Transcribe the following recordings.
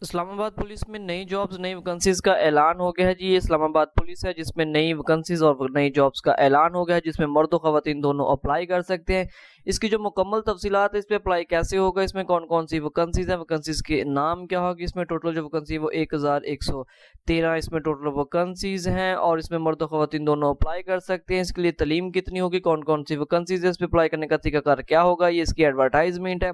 Islamabad police में नई jobs नई वैकेंसीज का ऐलान हो गया है जी। ये इस्लामाबाद पुलिस है जिसमें नई वैकेंसीज और नई जॉब्स का ऐलान हो गया है, जिसमें मर्द और ख़वातीन दोनों अप्लाई कर सकते हैं। इसकी जो मुकम्मल तफसीलात है, इस पर अप्लाई कैसे होगा, इसमें कौन कौन सी वैकेंसीज हैं, वैकेंसीज के नाम क्या होगी, इसमें टोटल जो वैकेंसी है वो 1113 इसमें टोटल वैकेंसीज हैं और इसमें मर्द और ख़वातीन दोनों अप्लाई कर सकते हैं। इसके लिए तलीम कितनी होगी, कौन कौन सी वैकेंसीज है, इस पर अप्लाई करने का तरीकाकार क्या होगा, ये इसकी एडवर्टाइजमेंट है।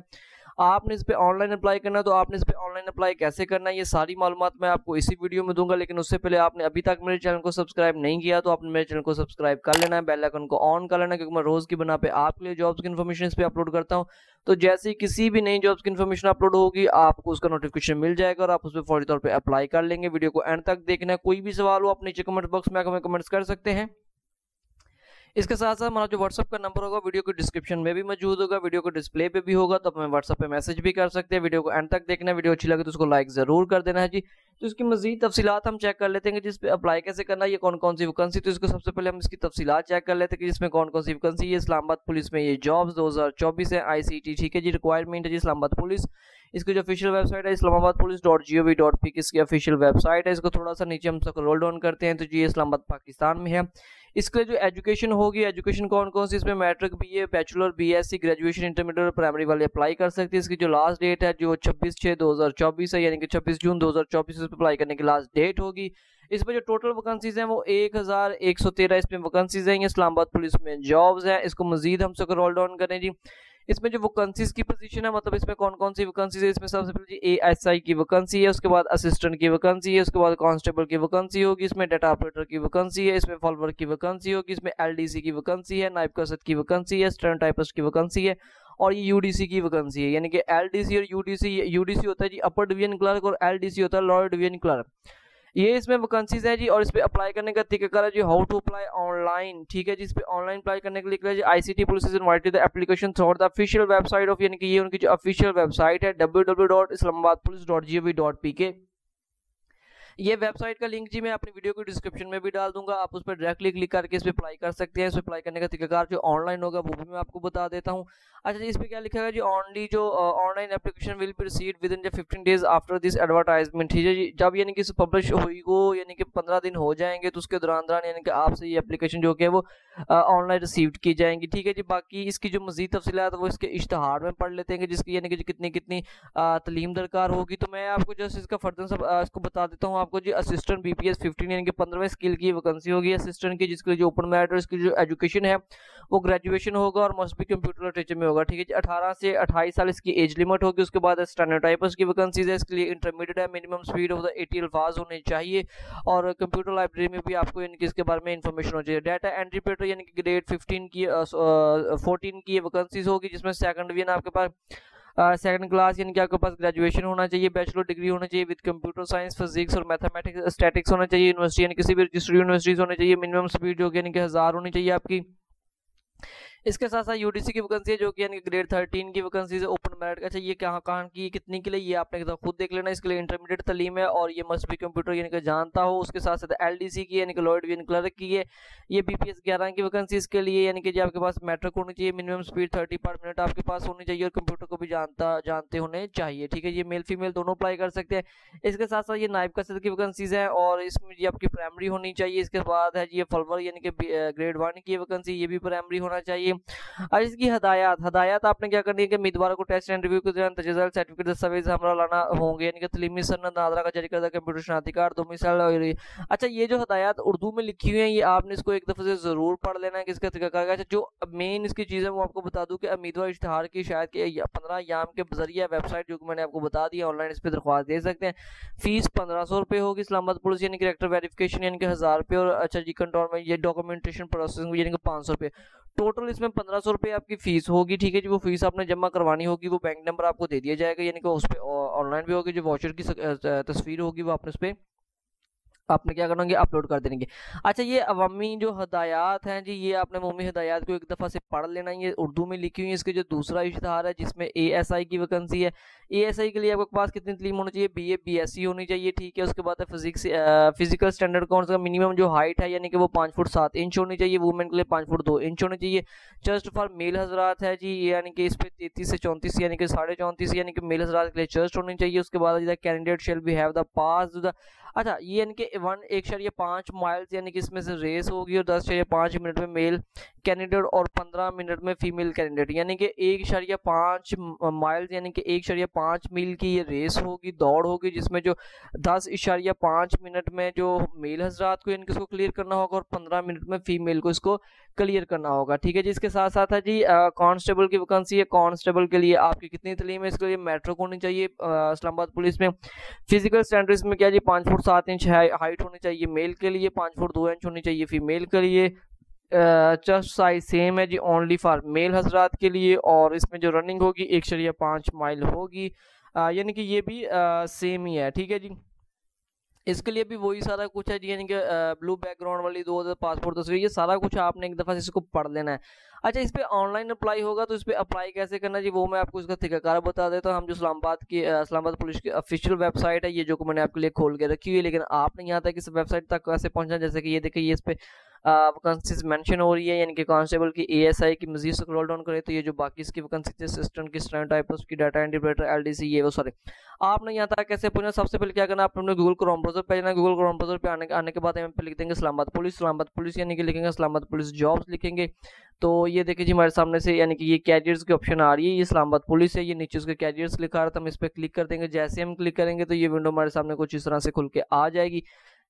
आपने इस पे ऑनलाइन अप्लाई करना है तो आपने इस पे ऑनलाइन अप्लाई कैसे करना है, ये सारी मालूमात मैं आपको इसी वीडियो में दूंगा। लेकिन उससे पहले आपने अभी तक मेरे चैनल को सब्सक्राइब नहीं किया तो आपने मेरे चैनल को सब्सक्राइब कर लेना है, बेल आइकन को ऑन कर लेना है, क्योंकि मैं रोज की बना पे आपके लिए जॉब्स की इन्फॉर्मेशन इस पे अपलोड करता हूँ। तो जैसे ही किसी भी नई जॉब्स की इन्फॉर्मेशन अपलोड होगी आपको उसका नोटिफिकेशन मिल जाएगा और आप उस पर फौरी तौर पर अप्लाई कर लेंगे। वीडियो को एंड तक देखना है। कोई भी सवाल हो आप नीचे कमेंट बॉक्स में आकर कमेंट्स कर सकते हैं। इसके साथ साथ हमारा जो व्हाट्सअप का नंबर होगा वीडियो के डिस्क्रिप्शन में भी मौजूद होगा, वीडियो को डिस्प्ले पे भी होगा, तो आप हमें व्हाट्सअप पे मैसेज भी कर सकते हैं। वीडियो को एंड तक देखना है, वीडियो अच्छी लगे तो उसको लाइक जरूर कर देना है जी। तो इसकी मजीद तफसीलात हम चेक कर लेते हैं कि जिस पे अप्लाई कैसे करना है, ये कौन कौन सी वैकेंसी। तो इसको सबसे पहले हम इसकी तफसीलात चेक कर लेते हैं कि जिसमें कौन कौन सी वैकेंसी है। इस्लामाबाद पुलिस में ये जॉब्स 2024 है, ICT, ठीक है जी। रिक्वायरमेंट है जी इस्लामाबाद पुलिस। इसकी जो ऑफिशियल वेबसाइट है islamabadpolice.gov.p की इसकी ऑफिशियल वेबसाइट है। इसको थोड़ा सा नीचे हम स्क्रॉल डाउन करते हैं तो जी इस्लामाबाद पाकिस्तान में है। इसके लिए जो एजुकेशन होगी, एजुकेशन कौन कौन सी, इसमें matric, BA, bachelor, BSc, graduation, intermediate और प्राइमरी वाले अप्लाई कर सकते हैं। इसकी जो लास्ट डेट है जो 26/6/2024 है, यानी कि 26 जून 2024 पे अप्लाई करने की लास्ट डेट होगी। इस पर जो टोटल वैकेंसीज हैं वो 1113 इसमें वैकेंसीज हैं। इस्लामाबाद पुलिस में जॉब्स हैं। इसको मजीद हम स्क्रॉल डाउन करें जी। इसमें जो वैकेंसीज की पोजीशन है, मतलब इसमें कौन कौन सी वैकेंसीज है, इसमें सबसे पहले जी ASI की वैकेंसी है, उसके बाद असिस्टेंट की वैकेंसी है, उसके बाद कांस्टेबल की वैकेंसी होगी, इसमें डाटा ऑपरेटर की वैकेंसी है, इसमें फॉलोअर की वैकेंसी होगी, इसमें LDC की वैकेंसी है, नायब कसद की वैकेंसी है, स्टेनोटाइपिस्ट की वैकेंसी है और ये UDC की वैकेंसी है। यानी कि LDC और UDC होता है जी अपर डिवीजन क्लर्क और LDC होता है लोअर डिवीजन क्लर्क। ये इसमें वैकेंसीज है जी। और इस पे अप्लाई करने का तरीका है जी हाउ टू अप्लाई ऑनलाइन, ठीक है जी। इस पे ऑनलाइन अप्लाई करने के लिए जी ICT police is invited the application through the official website of, यानी कि ये उनकी जो ऑफिशियल वेबसाइट है www.islamabadpolice.gov.pk। ये वेबसाइट का लिंक जी मैं अपनी वीडियो की डिस्क्रिप्शन में भी डाल दूंगा, आप उस पर डायरेक्टली क्लिक करके इस पे अप्लाई कर सकते हैं। इस पे अप्लाई करने का तरीकाकार जो ऑनलाइन होगा वो भी मैं आपको बता देता हूँ। अच्छा जी, इस पे क्या लिखा है जी, ऑनली जो online application will be received with in 15 days after this advertisement, ठीक है जी। जब यानी कि पब्लिश हुई हो यानी कि 15 दिन हो जाएंगे तो उसके दौरान यानी कि आपसे ये एप्लीकेशन जो कि है वो ऑनलाइन रिसीव की जाएंगी, ठीक है जी। बाकी इसकी जो मजीद तफसीलात वो इसके इश्तहार में पढ़ लेते हैं कि जिसकी यानी कि कितनी कितनी तलीम दरकार होगी। तो मैं आपको जस्ट इसका फर्दर सब इसको बता देता हूँ आपको जी। असिस्टेंट BPS 15 यानी कि 15वें स्किल की वैकेंसी होगी असिस्टेंट की, जिसके जो ओपन मेरिट और इसकी जो एजुकेशन है वो ग्रेजुएशन होगा और मस्ट बी कंप्यूटर लिटरेचर में होगा, ठीक है जी। 18 से 28 साल इसकी एज लिमिट होगी। उसके बाद स्टेनोटाइपिस्ट की वैकेंसीज है, इसके लिए इंटरमीडिएट है, मिनिमम स्पीड ऑफ द 80 अल्फाज होने चाहिए और कंप्यूटर लाइब्रेरी में भी आपको यानी कि इसके बारे में इंफॉर्मेशन हो चाहिए। डाटा एंट्री ऑपरेटर यानी कि ग्रेड 15 की 14 की वैकेंसीज होगी, जिसमें सेकंड डिवीजन आपके पास सेकंड क्लास यानी कि आपके पास ग्रेजुएशन होना चाहिए, बैचलर डिग्री होना चाहिए विद कंप्यूटर साइंस, फिजिक्स और मैथमेटिक्स, स्टैटिक्स होना चाहिए, यूनिवर्सिटी यानी किसी भी रजिस्टर्ड यूनिवर्सिटीज होनी चाहिए, मिनिमम स्पीड जो कि यानी कि 1000 होनी चाहिए आपकी। इसके साथ साथ UDC की वैकेंसी है जो कि यानी कि ग्रेड 13 की वैकेंसी है ओपन मेरिट। अच्छा, ये कहाँ की कितनी के लिए ये आपने खुद देख लेना। इसके लिए इंटरमीडिएट तलीम है और ये मस्ट बी कंप्यूटर यानी कि जानता हो। उसके साथ साथ LDC की यानी कि लोअर डिवीजन क्लर्क की है, ये BPS 11 की वैकेंसी इसके लिए यानी कि आपके पास मैट्रिक होनी चाहिए, मिनिमम स्पीड 30 पर मिनट आपके पास होनी चाहिए और कंप्यूटर को भी जानते होने चाहिए, ठीक है। ये मेल फीमेल दोनों अप्लाई कर सकते हैं। इसके साथ साथ ये नायब कसद की वैकेंसीज है और इसमें ये आपकी प्राइमरी होनी चाहिए। इसके बाद है ये फॉलोअर यानी कि ग्रेड 1 की वैकेंसी, ये भी प्राइमरी होना चाहिए। और इसकी हदायत आपने क्या करनी है कि उम्मीदवारों को टेस्ट एंड रिव्यू के दौरान रिजल्ट सर्टिफिकेट दस्तावेज हमरा लाना होंगे, यानी कि तलीमी सनद नादरा का जारी करदा कंप्यूटर शनाख्ती दो मिसाल। अच्छा, ये जो हदायत उर्दू में लिखी हुई है ये आपने इसको एक दफे से जरूर पढ़ लेना है कि इसका तरीका। अच्छा, जो मेन इसकी चीज़ है वो आपको बता दूं कि उम्मीदवार इश्तहार की शायद के 15 याम के जरिए वेबसाइट जो कि मैंने आपको बता दिया ऑनलाइन इस पर दरख्वास्त दे सकते हैं। फीस 1500 रुपये होगी। इस्लामाबाद पुलिस यानी कि कैरेक्टर वेरिफिकेशन यानी कि 1000 रुपये और अच्छा जी कंट्रोल में ये डॉक्यूमेंटेशन प्रोसेसिंग यानी कि 500 रुपये। टोटल इसमें 1500 रुपये आपकी फीस होगी, ठीक है जी। वो फीस आपने जमा करवानी होगी, वो बैंक नंबर आपको दे दिया जाएगा, यानी कि उस पर ऑनलाइन भी होगी। जो वाउचर की तस्वीर होगी वो आपने उस पर आपने क्या करना, अपलोड कर देंगे। अच्छा, ये अवामी जो हदायत हैं जी, ये आपने अवामी हदायत को एक दफ़ा से पढ़ लेना। ये उर्दू में लिखी हुई है। इसके जो दूसरा इश्तिहार है जिसमें ASI की वैकेंसी है, ASI के लिए आपके पास कितनी तलीम होनी चाहिए, BA BSc होनी चाहिए, ठीक है। उसके बाद है फिजिकल स्टैंडर्ड कौन सा, मिनिमम जो हाइट है यानी कि वो 5 फुट 7 इंच होनी चाहिए, वुमेन के लिए 5 फुट 2 इंच होनी चाहिए। चेस्ट फॉर मेल हजरात है जी, यानी कि इस पे 33 से 34 यानी कि 34.5 यानी कि मेल हजरात के लिए चेस्ट होनी चाहिए। उसके बाद candidate shall be have the pass the, अच्छा ये यानी कि 1.5 माइल्स यानी कि इसमें से रेस होगी, और 10.5 मिनट में मेल कैंडिडेट और 15 मिनट में फीमेल कैंडिडेट, यानी कि 1.5 माइल्स यानी कि 1.5 मील की ये रेस होगी, दौड़ होगी, जिसमें जो 10.5 मिनट में जो मेल हजरात को यानी कि इसको क्लियर करना होगा, और 15 मिनट में फीमेल को इसको क्लियर करना होगा, ठीक है जी। इसके साथ साथ है जी कांस्टेबल की वैकेंसी है। कांस्टेबल के लिए आपकी कितनी तलीम है, इसके लिए मैट्रिक होनी चाहिए इस्लामाबाद पुलिस में। फिजिकल स्टैंडर्ड्स में क्या जी, 5 फुट 7 इंच हाइट होनी चाहिए मेल के लिए, 5 फुट 2 इंच होनी चाहिए फीमेल के लिए। चेस्ट साइज सेम है जी, ओनली फॉर मेल हजरात के लिए, और इसमें जो रनिंग होगी 1.5 माइल होगी, यानी कि ये भी सेम ही है, ठीक है जी। इसके लिए भी वही सारा कुछ है जी, यानी कि ब्लू बैकग्राउंड वाली 2000 पासपोर्ट तस्वीर, ये सारा कुछ आपने एक दफ़ा इसको पढ़ लेना है। अच्छा, इस पे ऑनलाइन अप्लाई होगा, तो इस पे अप्लाई कैसे करना जी, वो मैं आपको इसका तरीकाकार बता देता हूँ। हम जो इस्लामाबाद पुलिस की ऑफिशियल वेबसाइट है, ये जो मैंने आपके लिए खोल के रखी हुई है, लेकिन आपने यहाँ तक इस वेबसाइट तक कैसे पहुँचना, जैसे कि ये देखिए, ये इस पे वैकेंसीज मेंशन हो रही है, यानी कि कांस्टेबल की ASI की मजीद स्क्रॉल डाउन करें तो ये जो बाकी इसकी वैकेंसी, असिस्टेंट की, स्टेनोटाइपिस्ट की, डाटा इंटरप्रेटर, LDC, ये वो सारे आपने यहाँ तक कैसे पहुंचना। सबसे पहले क्या करना, आपने गूगल क्रोम ब्राउजर पे जाना। गूगल क्रोम ब्राउजर पे आने के बाद यहाँ पे लिख देंगे इस्लामाबाद पुलिस यानी कि लिखेंगे इस्लामाबाद पुलिस जॉब्स लिखेंगे। तो ये देखिए जी, हमारे सामने से यानी कि ये कैरियर्स की ऑप्शन आ रही है, ये इस्लामाबाद पुलिस है, ये नीचे उसके कैरियर्स लिखा रहा था, हम इस पर क्लिक कर देंगे। जैसे हम क्लिक करेंगे तो ये विंडो हमारे सामने कुछ इस तरह से खुल के आ जाएगी।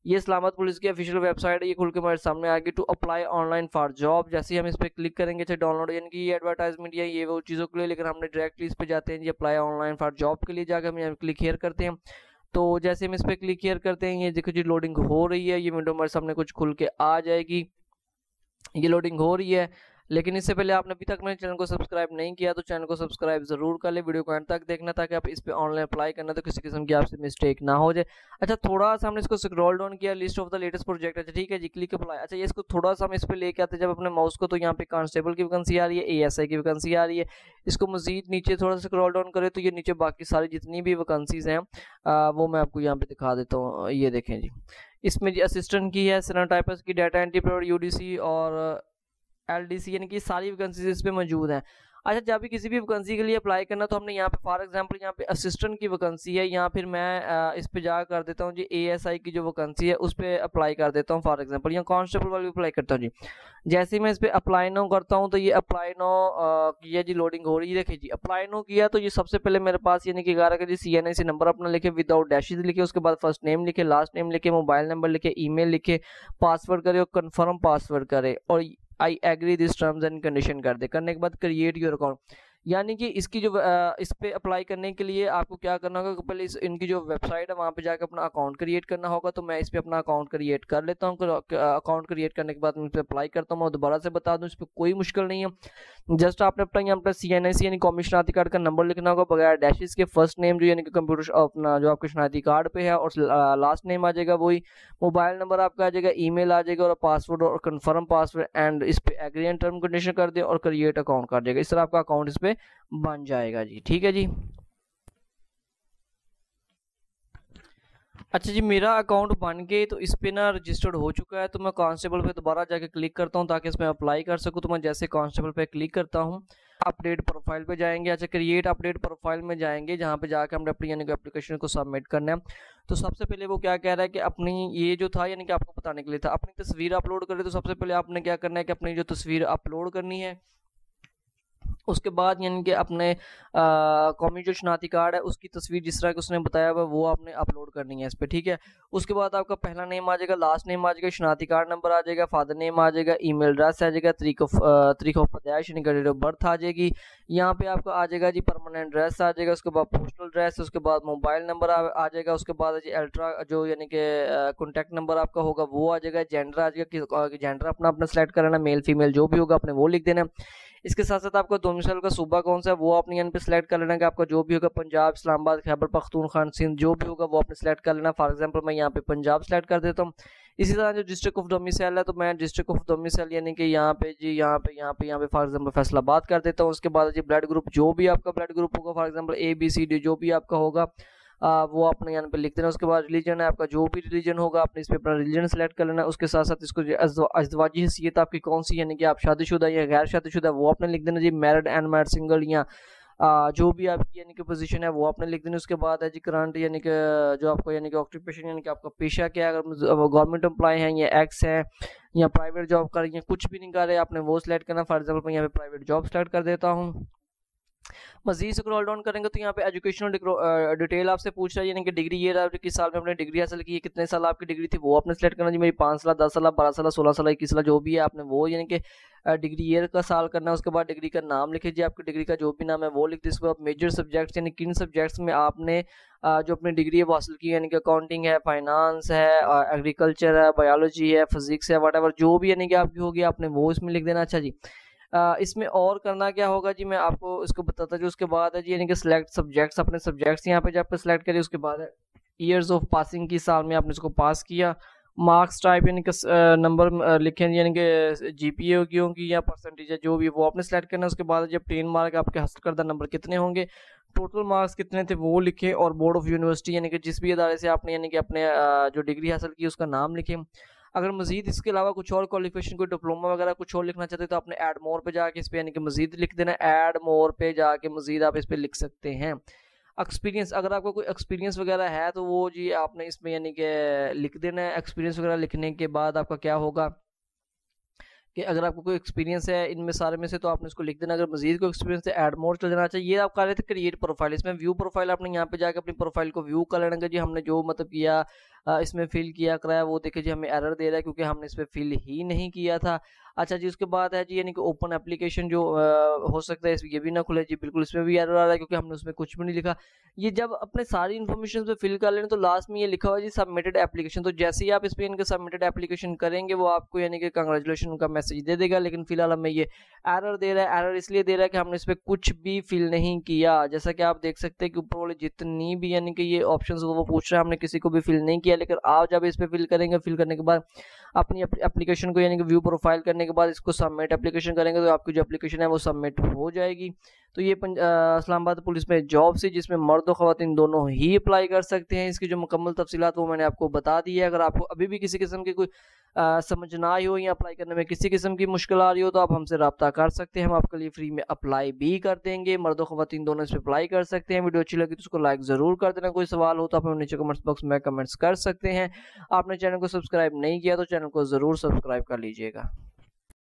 ये इस्लामाबाद पुलिस की ऑफिशियल वेबसाइट है, ये खुल के हमारे सामने आएगी। To apply online for job, जैसे ही हम इस पर क्लिक करेंगे, अच्छा डाउनलोड यानी कि ये एडवर्टाइजमेंट या ये वो चीज़ों के लिए, लेकिन हमने डायरेक्टली इस पर जाते हैं जी, अप्लाई ऑनलाइन फॉर जॉब के लिए जाकर हम यहाँ क्लिक हियर करते हैं। तो जैसे हम इस पर क्लिक हियर करते हैं, ये देखो जी लोडिंग हो रही है, ये विंडो हमारे सामने कुछ खुल के आ जाएगी, ये लोडिंग हो रही है। लेकिन इससे पहले आपने अभी तक मेरे चैनल को सब्सक्राइब नहीं किया तो चैनल को सब्सक्राइब जरूर कर ले, वीडियो को एंड तक देखना ताकि आप इस पे ऑनलाइन अप्लाई करना तो किसी किस्म की आपसे मिस्टेक ना हो जाए। अच्छा, थोड़ा सा हमने इसको स्क्रॉल डाउन किया, list of the latest project, अच्छा ठीक है जी, क्लिक अप्लाई। अच्छा, ये इसको थोड़ा सा हम इस पे लेके आते जब अपने माउस को, तो यहाँ पे कांस्टेबल की वैकेंसी आ रही है, ASI की वैकेंसी आ रही है। इसको मजीद नीचे थोड़ा सा स्क्रॉल डाउन करें तो ये नीचे बाकी सारी जितनी भी वैकेंसीज हैं वो मैं आपको यहाँ पे दिखा देता हूँ। ये देखें जी, इसमें जी असिस्टेंट की है, स्टेनोटाइपिस्ट की, डाटा एंट्री पर, UDC और LDC, यानी कि सारी वैकेंसीज इस पे मौजूद हैं। अच्छा, जब भी किसी भी वैकेंसी के लिए अप्लाई करना तो हमने यहाँ पे फॉर एग्जांपल यहाँ पे असिस्टेंट की वैकेंसी है, यहाँ फिर मैं इस पे जा कर देता हूँ जी, ASI की जो वैकेंसी है उस पर अप्लाई कर देता हूँ फॉर एग्जांपल, यहाँ कांस्टेबल वाली अप्लाई करता हूँ जी। जैसे ही मैं इस पर अप्लाई नो करता हूँ तो ये अप्लाई नो किया जी, लोडिंग हो रही है। देखिए जी, अप्लाई नो किया तो ये सबसे पहले मेरे पास यानी कि कह जी CNIC नंबर अपना लिखे विदाउट डैशेज लिखे, उसके बाद फर्स्ट नेम लिखे, लास्ट नेम लिखे, मोबाइल नंबर लिखे, ईमेल लिखे, पासवर्ड करे और कन्फर्म पासवर्ड करे, और I agree this terms and condition कर दे। करने के बाद क्रिएट योर अकाउंट, यानी कि इसकी जो इस पे अप्लाई करने के लिए आपको क्या करना होगा, पहले इनकी जो वेबसाइट है वहाँ पे जाकर अपना अकाउंट क्रिएट करना होगा। तो मैं इस पे अपना अकाउंट क्रिएट कर लेता हूँ। अकाउंट क्रिएट करने के बाद मैं इस पर अप्लाई करता हूँ। मैं दोबारा से बता दूँ, इस पर कोई मुश्किल नहीं है, जस्ट आपने अपना यहाँ पर CNIC यानी कौमी शनाख्ती कार्ड का नंबर लिखना होगा बगैर डैशेस के, फर्स्ट नेम जो यानी कि कंप्यूटर अपना जो आपके शनाख्ती कार्ड पे है, और लास्ट नेम आ जाएगा वही, मोबाइल नंबर आपका आ जाएगा, ईमेल आ जाएगा, और पासवर्ड और कन्फर्म पासवर्ड, एंड इस पे एग्री एंड टर्म कंडीशन कर दें और क्रिएट अकाउंट कर देगा। इस तरह आपका अकाउंट इस पे बन जाएगा जी, ठीक है जी। अच्छा जी, मेरा अकाउंट बन के तो इस पे ना रजिस्टर्ड हो चुका है, तो मैं कांस्टेबल पे दोबारा जाके क्लिक करता हूँ ताकि इसमें अप्लाई कर सकूँ। तो मैं जैसे कांस्टेबल पे क्लिक करता हूँ, अपडेट प्रोफाइल पे जाएंगे। अच्छा, क्रिएट अपडेट प्रोफाइल में जाएंगे, जहाँ पे जाकर हमने अपनी यानी कि एप्लीकेशन को सबमिट करना है। तो सबसे पहले वो क्या कह रहा है कि अपनी ये जो था यानी कि आपको बताने के लिए था, अपनी तस्वीर अपलोड करें। तो सबसे पहले आपने क्या करना है कि अपनी जो तस्वीर अपलोड करनी है, उसके बाद यानी कि अपने कौमी जो शनाख्ती कार्ड है उसकी तस्वीर जिस तरह कि उसने बताया हुआ वो आपने अपलोड करनी है इस पर, ठीक है। उसके बाद आपका पहला नेम आ जाएगा, लास्ट नेम आ जाएगा, शनाख्ती कार्ड नंबर आ जाएगा, फादर नेम आ जाएगा, ईमेल एड्रेस आ जाएगा, तारीख ऑफ पैदाइश यानी डेट ऑफ बर्थ आ जाएगी। यहाँ पे आपका आ जाएगा जी परमानेंट एड्रेस आ जाएगा, उसके बाद पोस्टल एड्रेस, उसके बाद मोबाइल नंबर आ जाएगा, उसके बाद जी अल्ट्रा जो यानी कि कॉन्टैक्ट नंबर आपका होगा वो आ जाएगा, जेंडर आ जाएगा, जेंडर अपना सेलेक्ट करना, मेल फीमेल जो भी होगा आपने वो लिख देना। इसके साथ साथ आपका डोमिसाइल का सूबा कौन सा है वो आपने यहाँ पे सिलेक्ट कर लेना कि आपका जो भी होगा पंजाब, इस्लामाबाद, खैबर पख्तूनख्वा, सिंध जो भी होगा वो आपने सेलेक्ट कर लेना। फॉर एग्जांपल मैं यहाँ पे पंजाब सेलेक्ट कर देता हूँ। इसी तरह जो डिस्ट्रिक्ट ऑफ डोमिसाइल है तो मैं डिस्ट्रिक्ट ऑफ डोमिसाइल यानी कि यहाँ पे जी यहाँ पे फॉर एग्जांपल फैसलाबाद कर देता हूँ। उसके बाद जी ब्लड ग्रुप जो भी आपका ब्लड ग्रुप होगा, फॉर एग्जांपल ABCD जो भी आपका होगा वो आपने यहाँ पे लिख देना। उसके बाद रिलीजन है आपका, जो भी रिलीजन होगा आपने इस पे अपना रिलीजन सेलेक्ट कर लेना। उसके साथ साथ इसको अज़दवाजी हैसियत आपकी कौन सी यानी कि आप शादीशुदा या गैर शादीशुदा वो आपने लिख देना जी। मैरिड, अनमैरिड, सिंगल या जो भी आपकी यानी कि पोजीशन है वो आपने लिख देनी। उसके बाद है जी करंट यानी कि जो आपको यानी कि ऑक्यूपेशन यानी कि आपका पेशा क्या है, अगर गवर्नमेंट एम्प्लॉय हैं या एक्स हैं या प्राइवेट जॉब कर रही हैं, कुछ भी नहीं कर रहे आपने वो सिलेक्ट करना। फॉर एग्जाम्पल मैं यहाँ पे प्राइवेट जॉब सेलेक्ट कर देता हूँ। मजीद स्क्रॉल डाउन करेंगे तो यहाँ पे एजुकेशनल डिटेल आपसे पूछ रहा है यानी कि डिग्री ये रहा किस साल में आपने डिग्री हासिल की है, कितने साल आपकी डिग्री थी वो आपने सेलेक्ट करना जी। मेरी 5 साल, 10 साल, 12 साल, 16 साल, 21 साल जो भी है आपने वो यानी कि डिग्री ईयर का साल करना है। उसके बाद डिग्री का नाम लिखिए जी, आपकी डिग्री का जो भी नाम है वो लिख दीजिए। उसके बाद मेजर सब्जेक्ट्स यानी किन सब्जेक्ट्स में आपने जो अपनी डिग्री है वो हासिल की यानी कि अकाउंटिंग है, फाइनेंस है, एग्रीकल्चर है, बायोलॉजी है, फिजिक्स है, वट जो भी यानी कि आपकी होगी आपने वो इसमें लिख देना। अच्छा जी इसमें और करना क्या होगा जी मैं आपको इसको बताता हूँ। उसके बाद है जी यानी कि सिलेक्ट सब्जेक्ट्स, अपने सब्जेक्ट्स यहाँ पे जब पे सिलेक्ट करिए। उसके बाद है ईयर्स ऑफ पासिंग की साल में आपने इसको पास किया। मार्क्स टाइप यानी कि नंबर लिखें यानी कि GPA की होगी या परसेंटेज है जो भी वो आपने सेलेक्ट करना है। उसके बाद जब 10 मार्क आपके हासिल करदा नंबर कितने होंगे, टोटल मार्क्स कितने थे वो लिखें। और बोर्ड ऑफ यूनिवर्सिटी यानी कि जिस भी इदारे से आपने यानी कि अपने जो डिग्री हासिल की उसका नाम लिखें। अगर मजीद इसके अलावा कुछ और क्वालिफिकेशन, कोई डिप्लोमा वगैरह कुछ और लिखना चाहते हैं तो आपने ऐड मोर पे जाके इस पे यानी कि मजीद लिख देना। ऐड मोर पे जाके मजीद आप इस पे लिख सकते हैं। एक्सपीरियंस, अगर आपको कोई एक्सपीरियंस वगैरह है तो वो जी आपने इसमें यानी कि लिख देना है। एक्सपीरियंस वगैरह लिखने के बाद आपका क्या होगा कि अगर आपको कोई एक्सपीरियंस है इनमें सारे में से तो आपने इसको लिख देना। अगर मजीद कोई एक्सपीरियंस है ऐड मोर चल जाना चाहिए। ये आप कर रहे थे क्रिएट प्रोफाइल, इसमें व्यू प्रोफाइल आपने यहाँ पे जाकर अपनी प्रोफाइल को व्यू कर लेना जी। हमने जो मतलब किया इसमें फिल किया कराया वो देखिए जी हमें एरर दे रहा है क्योंकि हमने इस पर फिल ही नहीं किया था। अच्छा जी उसके बाद है जी यानी कि ओपन एप्लीकेशन जो हो सकता है इसमें ये भी ना खुले जी, बिल्कुल इसमें भी एरर आ रहा है क्योंकि हमने उसमें कुछ भी नहीं लिखा। ये जब अपने सारी इन्फॉर्मेशन पे फिल कर लेना तो लास्ट में ये लिखा हुआ है जी सबमिटेड एप्लीकेशन। तो जैसे ही आप इस पे इनके सबमिटेड एप्लीकेशन करेंगे वो आपको यानी कि कंग्रेचुलेशन का मैसेज दे देगा। लेकिन फिलहाल हमें ये एरर दे रहा है। एरर इसलिए दे रहा है कि हमने इस पे कुछ भी फिल नहीं किया। जैसा कि आप देख सकते हैं कि ऊपर वाले जितनी भी यानी कि ये ऑप्शंस वो पूछ रहा है हमने किसी को भी फिल नहीं किया। लेकिन आप जब इस पे फिल करेंगे, फिल करने के बाद अपनी एप्लीकेशन को यानी कि व्यू प्रोफाइल करने के बाद इसको सबमिट एप्लीकेशन करेंगे तो आपकी जो एप्लीकेशन है वो सबमिट हो जाएगी। तो ये इस्लामाबाद पुलिस में जॉब से जिसमें मर्द और ख़वातीन दोनों ही अप्लाई कर सकते हैं। इसकी जो मुकम्मल तफसीलात वो मैंने आपको बता दी है। अगर आपको अभी भी किसी किस्म की कोई समझ ना आई हो या अप्लाई करने में किसी किस्म की मुश्किल आ रही हो तो आप हमसे रब्ता कर सकते हैं। हम आपके लिए फ्री में अप्लाई भी कर देंगे। मर्द और ख़वातीन दोनों इस पर अप्लाई कर सकते हैं। वीडियो अच्छी लगी तो उसको लाइक ज़रूर कर देना। कोई सवाल हो तो आप नीचे कमेंट्स बॉक्स में कमेंट्स कर सकते हैं। आपने चैनल को सब्सक्राइब नहीं किया तो चैनल को ज़रूर सब्सक्राइब कर लीजिएगा।